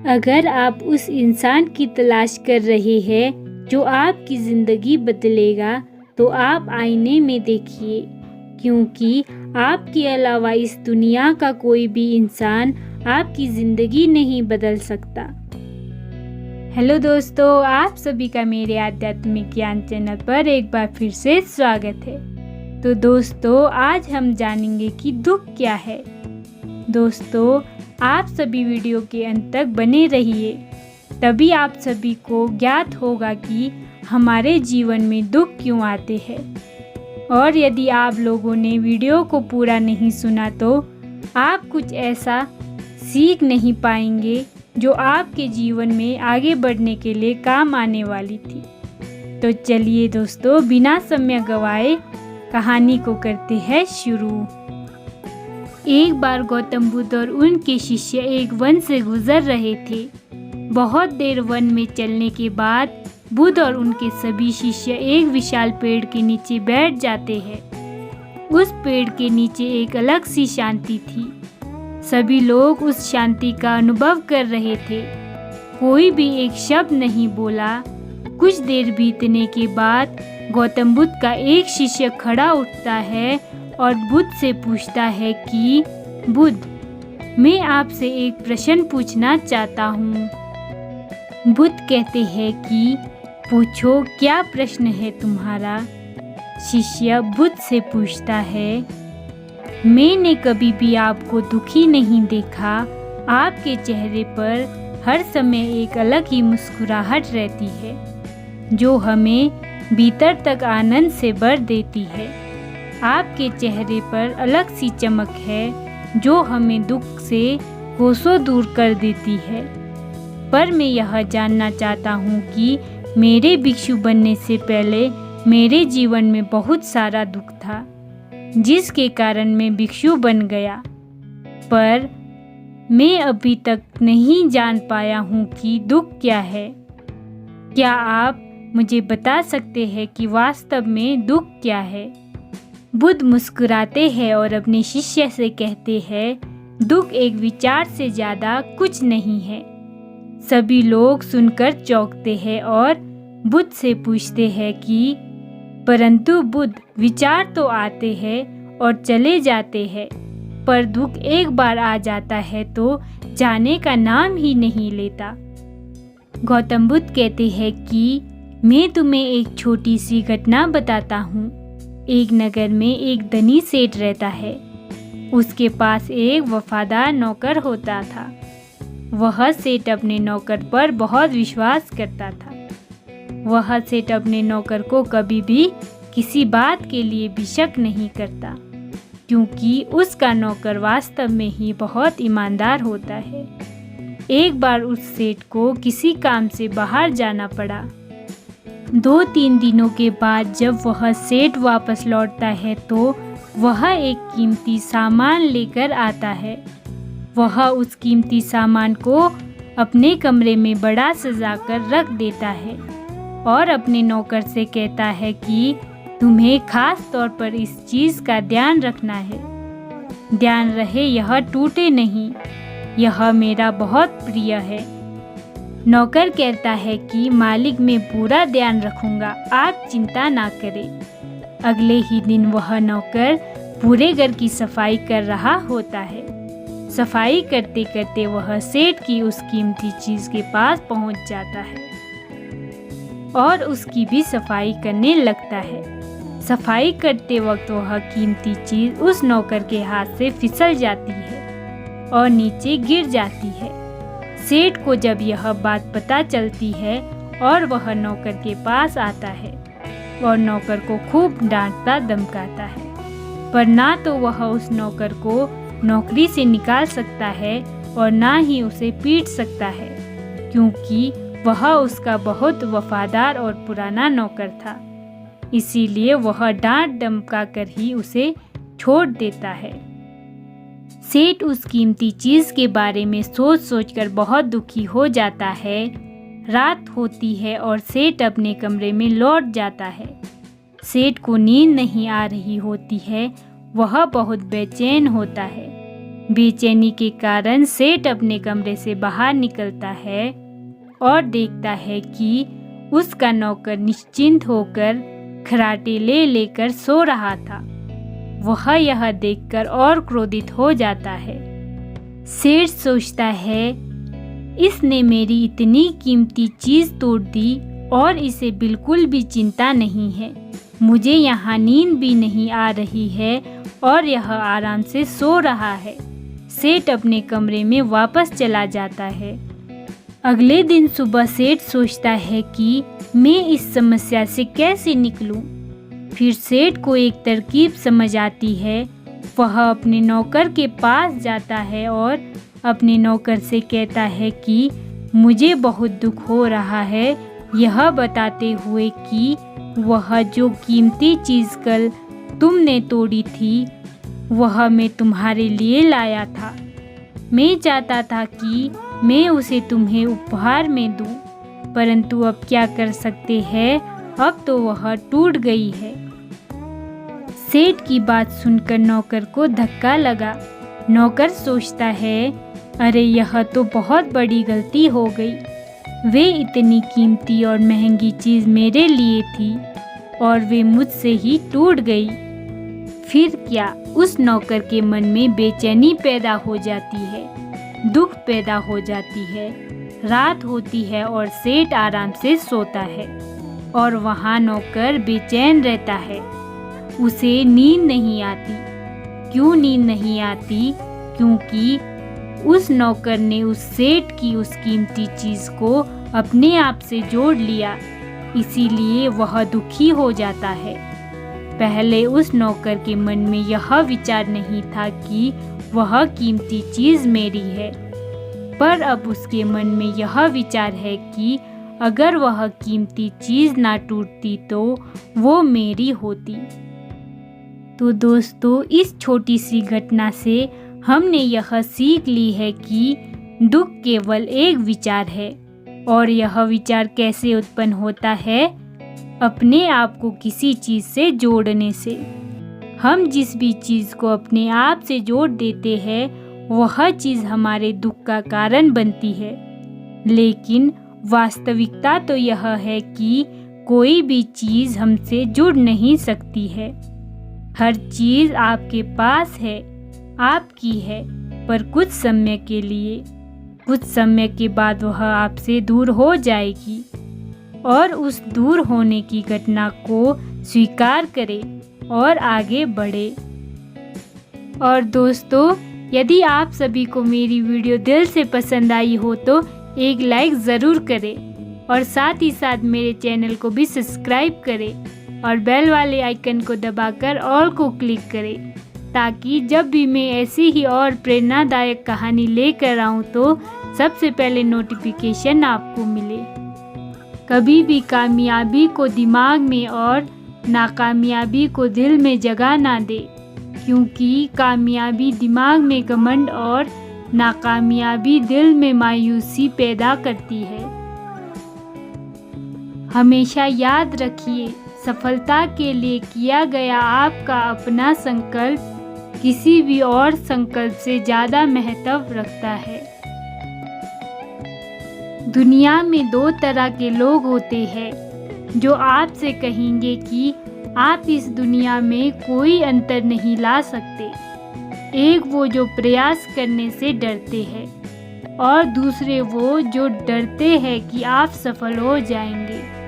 अगर आप उस इंसान की तलाश कर रहे हैं जो आपकी ज़िंदगी बदलेगा, तो आप आईने में देखिए, क्योंकि आपके अलावा इस दुनिया का कोई भी इंसान आपकी ज़िंदगी नहीं बदल सकता। हेलो दोस्तों, आप सभी का मेरे आध्यात्मिक ज्ञान चैनल पर एक बार फिर से स्वागत है। तो दोस्तों, आज हम जानेंगे कि दुख क्या है। दोस्तों, आप सभी वीडियो के अंत तक बने रहिए, तभी आप सभी को ज्ञात होगा कि हमारे जीवन में दुख क्यों आते हैं। और यदि आप लोगों ने वीडियो को पूरा नहीं सुना तो आप कुछ ऐसा सीख नहीं पाएंगे जो आपके जीवन में आगे बढ़ने के लिए काम आने वाली थी। तो चलिए दोस्तों, बिना समय गवाए कहानी को करते हैं शुरू। एक बार गौतम बुद्ध और उनके शिष्य एक वन से गुजर रहे थे। बहुत देर वन में चलने के बाद बुद्ध और उनके सभी शिष्य एक विशाल पेड़ के नीचे बैठ जाते हैं। उस पेड़ के नीचे एक अलग सी शांति थी। सभी लोग उस शांति का अनुभव कर रहे थे। कोई भी एक शब्द नहीं बोला। कुछ देर बीतने के बाद गौतम बुद्ध का एक शिष्य खड़ा उठता है और बुद्ध से पूछता है कि बुद्ध, मैं आपसे एक प्रश्न पूछना चाहता हूँ। बुद्ध कहते हैं कि पूछो, क्या प्रश्न है तुम्हारा। शिष्य बुद्ध से पूछता है, मैंने कभी भी आपको दुखी नहीं देखा। आपके चेहरे पर हर समय एक अलग ही मुस्कुराहट रहती है जो हमें भीतर तक आनंद से भर देती है। आपके चेहरे पर अलग सी चमक है जो हमें दुख से कोसों दूर कर देती है। पर मैं यह जानना चाहता हूँ कि मेरे भिक्षु बनने से पहले मेरे जीवन में बहुत सारा दुख था, जिसके कारण मैं भिक्षु बन गया। पर मैं अभी तक नहीं जान पाया हूँ कि दुख क्या है। क्या आप मुझे बता सकते हैं कि वास्तव में दुख क्या है। बुद्ध मुस्कुराते हैं और अपने शिष्य से कहते हैं, दुख एक विचार से ज़्यादा कुछ नहीं है। सभी लोग सुनकर चौंकते हैं और बुद्ध से पूछते हैं कि परंतु बुद्ध, विचार तो आते हैं और चले जाते हैं, पर दुख एक बार आ जाता है तो जाने का नाम ही नहीं लेता। गौतम बुद्ध कहते हैं कि मैं तुम्हें एक छोटी सी घटना बताता हूँ। एक नगर में एक धनी सेठ रहता है। उसके पास एक वफादार नौकर होता था। वह सेठ अपने नौकर पर बहुत विश्वास करता था। वह सेठ अपने नौकर को कभी भी किसी बात के लिए भी शक नहीं करता, क्योंकि उसका नौकर वास्तव में ही बहुत ईमानदार होता है। एक बार उस सेठ को किसी काम से बाहर जाना पड़ा। 2-3 दिनों के बाद जब वह सेठ वापस लौटता है तो वह एक कीमती सामान लेकर आता है। वह उस कीमती सामान को अपने कमरे में बड़ा सजाकर रख देता है और अपने नौकर से कहता है कि तुम्हें खास तौर पर इस चीज़ का ध्यान रखना है। ध्यान रहे यह टूटे नहीं, यह मेरा बहुत प्रिय है। नौकर कहता है कि मालिक, मैं पूरा ध्यान रखूंगा, आप चिंता ना करें। अगले ही दिन वह नौकर पूरे घर की सफाई कर रहा होता है। सफाई करते करते वह सेठ की उस कीमती चीज़ के पास पहुंच जाता है और उसकी भी सफाई करने लगता है। सफाई करते वक्त वह कीमती चीज़ उस नौकर के हाथ से फिसल जाती है और नीचे गिर जाती है। सेठ को जब यह बात पता चलती है और वह नौकर के पास आता है और नौकर को खूब डांटता धमकाता है, पर ना तो वह उस नौकर को नौकरी से निकाल सकता है और ना ही उसे पीट सकता है, क्योंकि वह उसका बहुत वफादार और पुराना नौकर था। इसीलिए वह डांट धमका कर ही उसे छोड़ देता है। सेठ उस कीमती चीज़ के बारे में सोच सोचकर बहुत दुखी हो जाता है। रात होती है और सेठ अपने कमरे में लौट जाता है। सेठ को नींद नहीं आ रही होती है, वह बहुत बेचैन होता है। बेचैनी के कारण सेठ अपने कमरे से बाहर निकलता है और देखता है कि उसका नौकर निश्चिंत होकर खराटे ले लेकर सो रहा था। वह यह देखकर और क्रोधित हो जाता है। सेठ सोचता है, इसने मेरी इतनी कीमती चीज तोड़ दी और इसे बिल्कुल भी चिंता नहीं है। मुझे यहाँ नींद भी नहीं आ रही है और यह आराम से सो रहा है। सेठ अपने कमरे में वापस चला जाता है। अगले दिन सुबह सेठ सोचता है कि मैं इस समस्या से कैसे निकलूं। फिर सेठ को एक तरकीब समझ आती है। वह अपने नौकर के पास जाता है और अपने नौकर से कहता है कि मुझे बहुत दुख हो रहा है, यह बताते हुए कि वह जो कीमती चीज़ कल तुमने तोड़ी थी वह मैं तुम्हारे लिए लाया था। मैं चाहता था कि मैं उसे तुम्हें उपहार में दूं, परंतु अब क्या कर सकते हैं, अब तो वह टूट गई है। सेठ की बात सुनकर नौकर को धक्का लगा। नौकर सोचता है, अरे यह तो बहुत बड़ी गलती हो गई। वे इतनी कीमती और महंगी चीज़ मेरे लिए थी और वे मुझसे ही टूट गई। फिर क्या, उस नौकर के मन में बेचैनी पैदा हो जाती है, दुख पैदा हो जाती है। रात होती है और सेठ आराम से सोता है और वहाँ नौकर बेचैन रहता है। उसे नींद नहीं आती। क्यों नींद नहीं आती? क्योंकि उस नौकर ने उस सेठ की उस कीमती चीज़ को अपने आप से जोड़ लिया, इसीलिए वह दुखी हो जाता है। पहले उस नौकर के मन में यह विचार नहीं था कि वह कीमती चीज़ मेरी है, पर अब उसके मन में यह विचार है कि अगर वह कीमती चीज़ ना टूटती तो वो मेरी होती। तो दोस्तों, इस छोटी सी घटना से हमने यह सीख ली है कि दुख केवल एक विचार है और यह विचार कैसे उत्पन्न होता है? अपने आप को किसी चीज़ से जोड़ने से। हम जिस भी चीज़ को अपने आप से जोड़ देते हैं वह चीज़ हमारे दुख का कारण बनती है। लेकिन वास्तविकता तो यह है कि कोई भी चीज़ हमसे जुड़ नहीं सकती है। हर चीज़ आपके पास है, आपकी है, पर कुछ समय के लिए। कुछ समय के बाद वह आपसे दूर हो जाएगी और उस दूर होने की घटना को स्वीकार करें और आगे बढ़े। और दोस्तों, यदि आप सभी को मेरी वीडियो दिल से पसंद आई हो तो एक लाइक ज़रूर करें और साथ ही साथ मेरे चैनल को भी सब्सक्राइब करें और बेल वाले आइकन को दबाकर ऑल को क्लिक करें, ताकि जब भी मैं ऐसी ही और प्रेरणादायक कहानी लेकर आऊँ तो सबसे पहले नोटिफिकेशन आपको मिले। कभी भी कामयाबी को दिमाग में और नाकामयाबी को दिल में जगह ना दे, क्योंकि कामयाबी दिमाग में घमंड और नाकामयाबी दिल में मायूसी पैदा करती है। हमेशा याद रखिए, सफलता के लिए किया गया आपका अपना संकल्प किसी भी और संकल्प से ज़्यादा महत्व रखता है। दुनिया में दो तरह के लोग होते हैं जो आपसे कहेंगे कि आप इस दुनिया में कोई अंतर नहीं ला सकते। एक वो जो प्रयास करने से डरते हैं और दूसरे वो जो डरते हैं कि आप सफल हो जाएंगे।